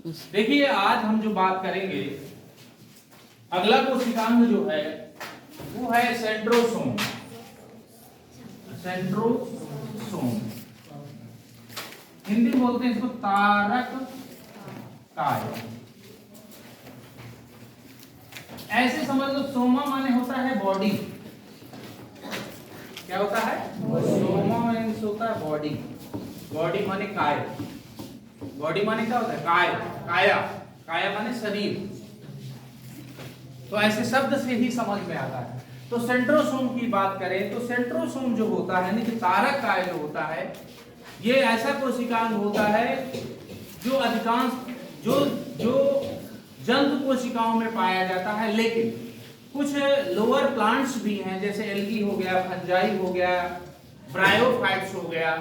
देखिए आज हम जो बात करेंगे, अगला कोशिकांग जो है वो है सेंट्रोसोम। सेंट्रोसोम हिंदी में बोलते हैं इसको तारक काय। ऐसे समझ लो, सोमा माने होता है बॉडी। क्या होता है? सोमा मीन्स होता है बॉडी। बॉडी माने काय। बॉडी माने क्या होता है? काय, काया। काया माने शरीर। तो ऐसे शब्द से ही समझ में आता है। तो सेंट्रोसोम की बात करें तो सेंट्रोसोम जो होता है, यानी कि तारक काय जो होता है, ये ऐसा कोशिकांग होता है जो अधिकांश जो जंतु कोशिकाओं में पाया जाता है, लेकिन कुछ लोअर प्लांट्स भी हैं, जैसे एल्गी हो गया, फंजाई हो गया, ब्रायोफाइट्स हो गया।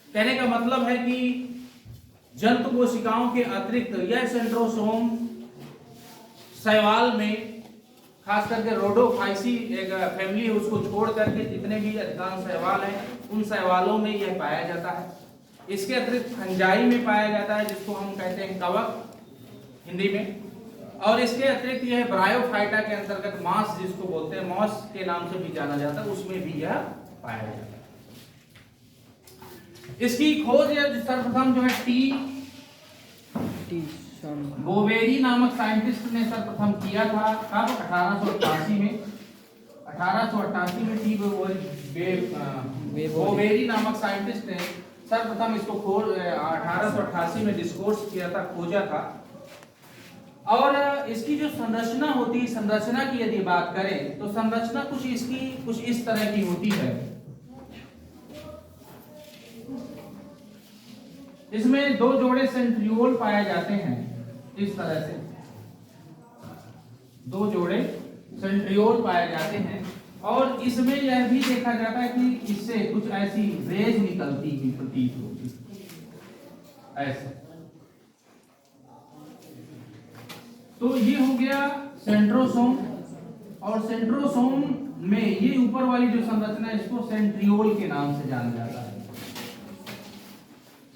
कहने का मतलब है कि जंतु कोशिकाओं के अतिरिक्त यह सेंट्रोसोम शैवाल में, खास करके रोडोफाइसी एक फैमिली है, उसको छोड़ करके जितने भी अधिकांश शैवाल हैं उन शैवालों में यह पाया जाता है। इसके अतिरिक्त फंजाई में पाया जाता है, जिसको हम कहते हैं कवक हिंदी में। और इसके अतिरिक्त यह ब्रायोफाइटा के अंतर्गत मॉस, जिसको बोलते हैं मॉस के नाम से भी जाना जाता है, उसमें भी यह पाया जाता है। इसकी खोज सर्वप्रथम जो है बोवेरी नामक साइंटिस्ट ने सर्वप्रथम किया था। कब? 1888 में। 1888 में बोवेरी नामक साइंटिस्ट ने सर्वप्रथम इसको 1888 में डिस्कोर्स किया था, खोजा था। और इसकी जो संरचना होती है, संरचना की यदि बात करें तो संरचना कुछ इस तरह की होती है। इसमें दो जोड़े सेंट्रियोल पाए जाते हैं, इस तरह से दो जोड़े सेंट्रियोल पाए जाते हैं। और इसमें यह भी देखा जाता है कि इससे कुछ ऐसी रेज निकलती हुई प्रतीत होती ऐसे। तो ये हो गया सेंट्रोसोम। और सेंट्रोसोम में ये ऊपर वाली जो संरचना है, इसको सेंट्रियोल के नाम से जाना जाता है,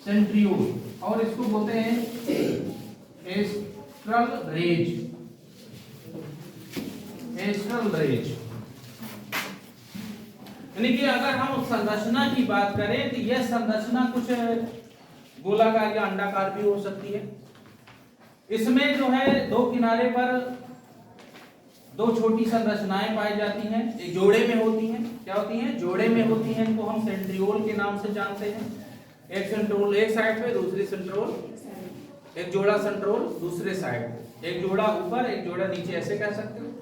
सेंट्रियोल। और इसको बोलते हैं एस्ट्रल रेज। एस्ट्रल रेज यानी कि अगर हम संरचना की बात करें तो यह संरचना कुछ गोलाकार या अंडाकार भी हो सकती है। इसमें जो है दो किनारे पर दो छोटी संरचनाएं पाई जाती हैं, एक जोड़े में होती हैं। क्या होती हैं? जोड़े में होती हैं। इनको हम सेंट्रियोल के नाम से जानते हैं। एक सेंट्रोल एक साइड पे, दूसरी सेंट्रोल, एक जोड़ा सेंट्रोल दूसरे साइड, एक जोड़ा ऊपर एक जोड़ा नीचे, ऐसे कह सकते हैं।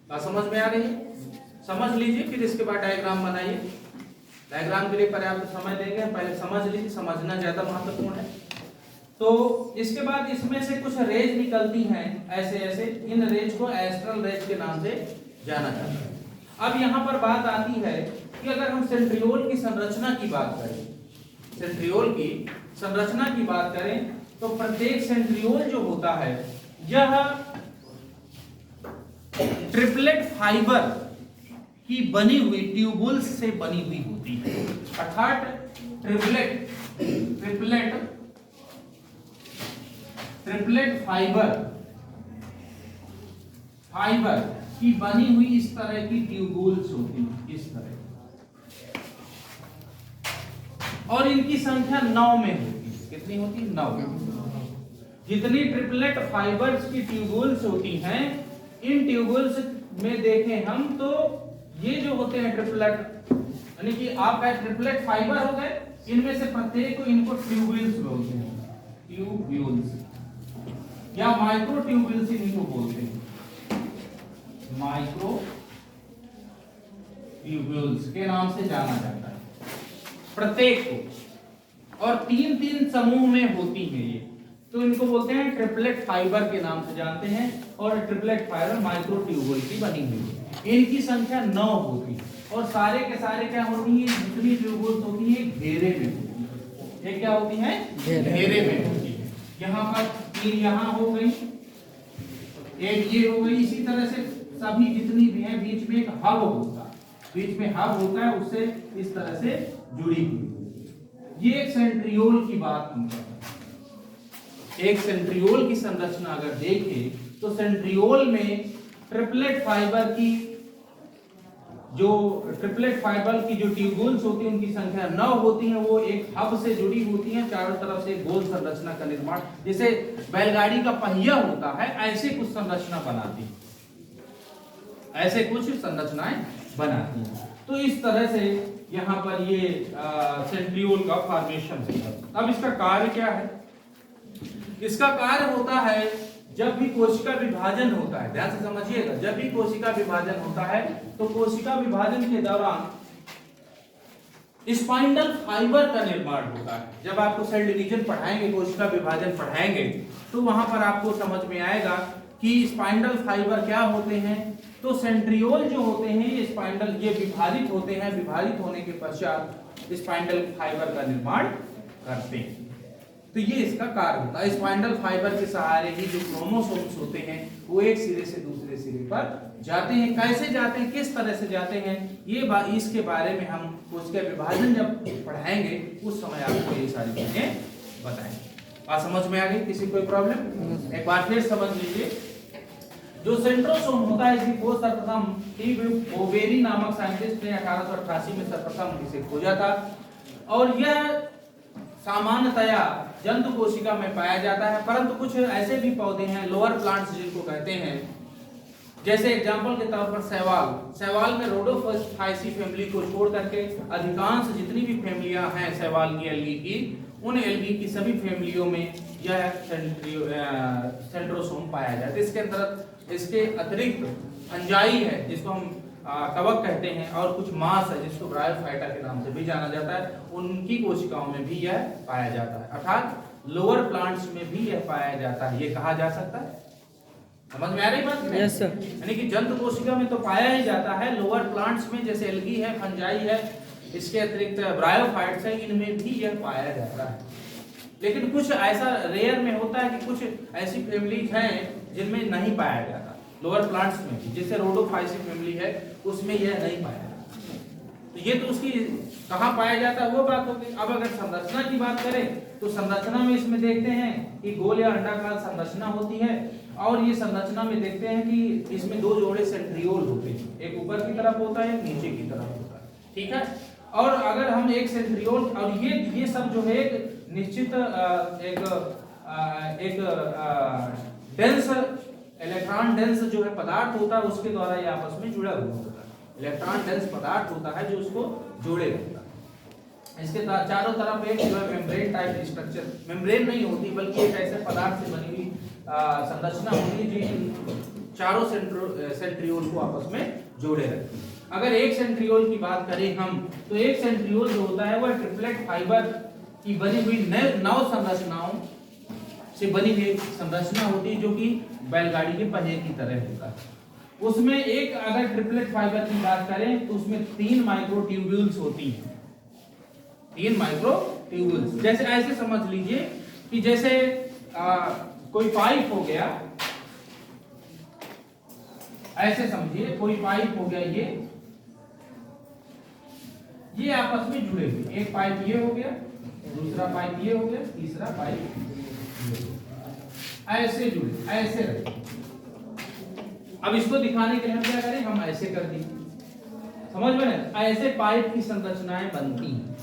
बात समझ में आ रही है? समझ लीजिए, फिर इसके बाद डायग्राम बनाइए। डायग्राम के लिए पर्याप्त समय देंगे, पहले समझ लीजिए, समझना ज्यादा महत्वपूर्ण है। तो इसके बाद इसमें से कुछ रेज निकलती हैं ऐसे ऐसे। इन रेज को एस्ट्रल रेज के नाम से जाना जाता है। अब यहाँ पर बात आती है कि अगर हम सेंट्रियोल की संरचना की बात करें, सेंट्रियोल की संरचना की बात करें तो प्रत्येक सेंट्रियोल जो होता है यह ट्रिपलेट फाइबर की बनी हुई ट्यूबुल्स से बनी हुई होती है। अर्थात ट्रिपलेट फाइबर की बनी हुई इस तरह की ट्यूबुल्स होती है, इस तरह। और इनकी संख्या 9 में होती है। कितनी होती है? 9। जितनी ट्रिपलेट फाइबर्स की ट्यूबुल्स होती हैं, इन ट्यूबुल्स में देखें हम तो ये जो होते हैं ट्रिपलेट, यानी कि आपका ट्रिपलेट फाइबर हो गए, इनमें से प्रत्येक को इनको ट्यूबुल्स बोलते हैं। ट्यूबुल्स या माइक्रो ट्यूबुल्स इनको बोलते हैं, माइक्रो ट्यूबुल्स के नाम से जाना जाता है प्रत्येक को। और 3-3 समूह में होती है ये, तो इनको बोलते हैं ट्रिपलेट फाइबर के नाम से जानते हैं। और ट्रिपलेट फाइबर माइक्रो ट्यूबुल की बनी हुई है। इनकी संख्या 9 होती है। और सारे के सारे क्या होती है? जितनी ट्यूबुल्स होती है घेरे में होती है। ये क्या होती है? घेरे में होती है। यहाँ पर 3 यहाँ हो गई, एक ये हो गई। इसी तरह से सभी जितनी भी है, बीच में एक हब होता है, बीच में हब होता है, उससे इस तरह से जुड़ी हुई। ये एक सेंट्रियोल की बात हम कर रहे हैं। एक सेंट्रियोल की संरचना अगर देखें तो सेंट्रियोल में ट्रिपलेट फाइबर की जो ट्यूब्यूल्स होती हैं उनकी संख्या 9 होती है। वो एक हब से जुड़ी होती हैं, चारों तरफ से गोल संरचना का निर्माण, जैसे बैलगाड़ी का पहिया होता है ऐसे कुछ संरचना बनाती है, ऐसे कुछ संरचनाएं बनाती हैं। तो इस तरह से यहाँ पर ये सेंट्रियोल का फॉर्मेशन होता है। अब इसका कार्य क्या है? इसका कार्य होता है जब भी कोशिका विभाजन होता है, ध्यान से समझिएगा, जब भी कोशिका विभाजन होता है तो कोशिका विभाजन के दौरान स्पाइंडल फाइबर का निर्माण होता है। जब आपको सेल डिवीजन पढ़ाएंगे, कोशिका विभाजन पढ़ाएंगे, तो वहां पर आपको समझ में आएगा कि स्पाइंडल फाइबर क्या होते हैं। तो सेंट्रियोल जो होते हैं ये स्पाइंडल, ये विभाजित होते हैं, विभाजित होने के पश्चात स्पाइंडल फाइबर का निर्माण करते हैं। तो ये इसका कार्य होता है। स्पाइंडल फाइबर के सहारे ही जो क्रोमोसोम्स होते हैं वो एक सिरे से दूसरे सिरे पर जाते हैं। कैसे जाते हैं, किस तरह से जाते हैं, ये इसके बारे में हम उसके विभाजन जब पढ़ाएंगे उस समय आपको ये सारी चीजें बताएंगे। बात समझ में आ गई? किसी कोई प्रॉब्लम? एक बार फिर समझ लीजिए, जो सेंट्रोसोम होता है इसकी खोज सर्वप्रथम टी ओवेरी नामक साइंटिस्ट ने 1888 में सर्वप्रथम इसे खोजा था और यह सामान्यतया जंतु कोशिका में पाया जाता है। परंतु कुछ ऐसे भी पौधे हैं, लोअर प्लांट्स जिनको कहते हैं, जैसे एग्जांपल के तौर पर शैवाल में रोडोफाइसी फैमिली को छोड़ करके अधिकांश जितनी भी फैमिलियां हैं शैवाल की, एल्गी की, उन एल्गी की सभी फैमिलियों में यह सेंट्रोसोम पाया जाता है। इसके अंदर इसके अतिरिक्त फंजाई है जिसको हम कवक कहते हैं, और कुछ मांस है जिसको ब्रायोफाइटा के नाम से भी जाना जाता है, उनकी कोशिकाओं में भी यह पाया जाता है। अर्थात लोअर प्लांट्स में भी यह पाया जाता है, ये कहा जा सकता है। समझ में आ रही बात? Yes sir. यानी कि जंतु कोशिका में तो पाया ही जाता है, लोअर प्लांट्स में जैसे एल्गी है, फंजाई है, इसके अतिरिक्त ब्रायोफाइट्स है, इनमें भी यह पाया जाता है। लेकिन कुछ ऐसा रेयर में होता है कि कुछ ऐसी फैमिलीज हैं जिनमें नहीं पाया जाता, लोअर प्लांट्स में भी, जैसे रोडोफाइसी फैमिली है उसमें यह नहीं पाया जाता। तो ये तो उसकी कहाँ पाया जाता है वो बात होगी। अब अगर संरचना की बात करें तो संरचना में इसमें देखते हैं कि गोल या अंडाकार संरचना होती है, और ये संरचना में देखते हैं कि इसमें दो जोड़े सेंट्रियोल होते हैं, एक ऊपर की तरफ होता है, एक नीचे की तरफ होता है, ठीक है। और अगर हम एक सेंट्रियोल, और ये सब जो है एक निश्चित एक डेंस इलेक्ट्रॉन डेंस जो है पदार्थ होता है उसके द्वारा ये आपस में जुड़ा हुआ होता है। इलेक्ट्रॉन डेंस पदार्थ होता है जो उसको जोड़े रहता है। इसके चारों तरफ एक जो है मेम्ब्रेन टाइप स्ट्रक्चर, मेम्ब्रेन नहीं होती बल्कि एक ऐसे पदार्थ से बनी हुई संरचना होती है जो चारों सेंट्रियोल को आपस में जोड़े रखती है। अगर एक सेंट्रियोल की बात करें हम, तो एक सेंट्रियोल जो होता है वह ट्रिपलेट फाइबर की बनी हुई 9 संरचनाओं से बनी हुई संरचना होती है जो कि बैलगाड़ी के पहिए की तरह होता है। उसमें एक अगर ट्रिपलेट फाइबर की बात करें तो उसमें 3 माइक्रोट्यूब्यूल्स होती हैं, 3 माइक्रोट्यूब्यूल्स। जैसे ऐसे समझ लीजिए कि जैसे कोई पाइप हो गया, ऐसे समझिए कोई पाइप हो गया, ये आपस में जुड़े हुए, एक पाइप ये हो गया, दूसरा पाइप ये हो गया, तीसरा पाइप ऐसे जुड़े, ऐसे रहे। अब इसको दिखाने के लिए हम क्या करें, हम ऐसे कर दें, समझ में ना, ऐसे पाइप की संरचनाएं बनती हैं।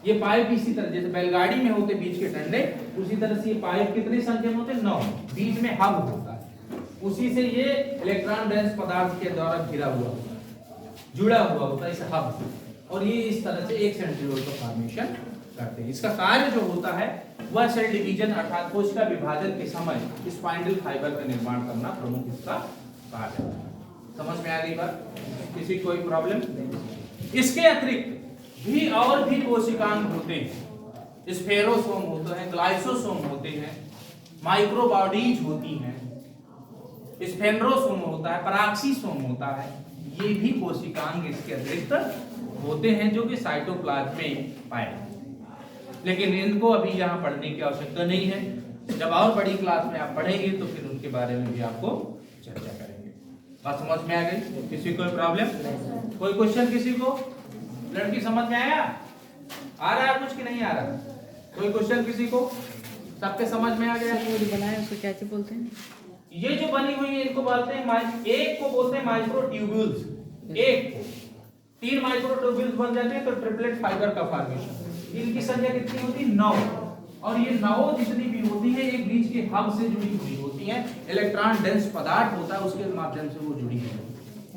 ये पाइप इसी तरह जैसे बैलगाड़ी में होते बीच के डंडे, उसी तरह से ये पाइप कितनी संख्या में होते? 9। बीच में हब होता है, उसी से ये इलेक्ट्रॉन डेंस पदार्थ के द्वारा घिरा हुआ होता है, जुड़ा हुआ होता है इस हब से, और ये इस तरह से एक सेंट्रियोल का फॉर्मेशन करते हैं। इसका कार्य जो होता है वह सेल डिवीजन अर्थात कोशिका विभाजन के समय स्पाइंडल फाइबर का निर्माण करना प्रमुख इसका कार्य है। समझ में आ गई बात? किसी कोई प्रॉब्लम? इसके अतिरिक्त भी और भी कोशिकांग होते हैं, स्फेरोसोम होते हैं, ग्लाइसोसोम होते हैं, माइक्रोबॉडीज होती हैं, स्फेनरोसोम होता है, पराक्सीसोम होता है, ये भी कोशिकांग इसके अतिरिक्त होते हैं जो कि साइटोप्लाज्म में पाए जाते हैं। लेकिन इनको अभी यहाँ पढ़ने की आवश्यकता नहीं है, जब और बड़ी क्लास में आप पढ़ेंगे तो फिर उनके बारे में भी आपको चर्चा करेंगे। बात समझ में आ गई? किसी कोई प्रॉब्लम, कोई क्वेश्चन किसी को? लड़की समझ में आया? आ रहा है कुछ कि नहीं आ रहा? कोई क्वेश्चन किसी को? सबके समझ में आ गया? जो बनाए उसको क्या चीज बोलते हैं? ये जो बनी हुई है इनको बोलते हैं एक को बोलते हैं माइक्रोट्यूब्यूल्स। एक को 3 माइक्रोट्यूब्यूल्स बन जाते हैं तो ट्रिपलेट फाइबर का फॉर्मेशन। इनकी संख्या कितनी होती है? 9। और ये 9 जितनी भी होती है एक बीच के हब से जुड़ी हुई होती है। इलेक्ट्रॉन डेंस पदार्थ होता है उसके माध्यम से वो जुड़ी है।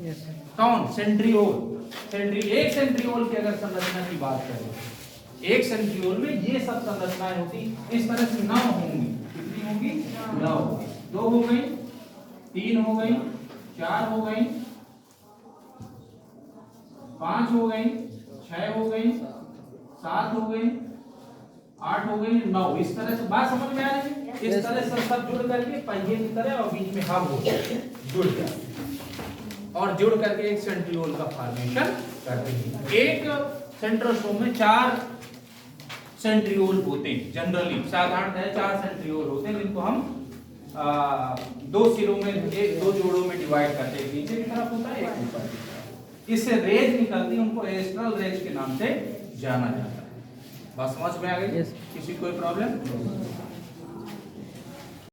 Yes sir. कौन? सेंट्रियोल। एक सेंट्रियोल की अगर संरचना की बात करें, एक सेंट्रियोल में ये सब संरचनाएं होती इस तरह से 9 होंगी। कितनी होगी? 9 होगी। 2 हो गई, 3 हो गई, 4 हो गई, 5 हो गई, 6 हो गई, 7 हो गई, 8 हो गई, 9। इस तरह से बात समझ में आ रही है? इस तरह से सब जुड़ करके पहिए की तरह और बीच में हब हो जुड़ जाते और जुड़ करके एक सेंट्रियोल का फॉर्मेशन करते हैं। एक सेंट्रोसोम में 4 सेंट्रियोल होते हैं। जनरली साधारणतः 4 सेंट्रियोल होते हैं जिनको हम 2 सिरों में, एक 2 जोड़ों में डिवाइड करते हैं। नीचे की तरफ होता है, एक ऊपर की तरफ। इससे रेज निकलती है, उनको एस्ट्रल रेज के नाम से जाना जाता है। बात समझ में आ गई? Yes. किसी कोई प्रॉब्लम?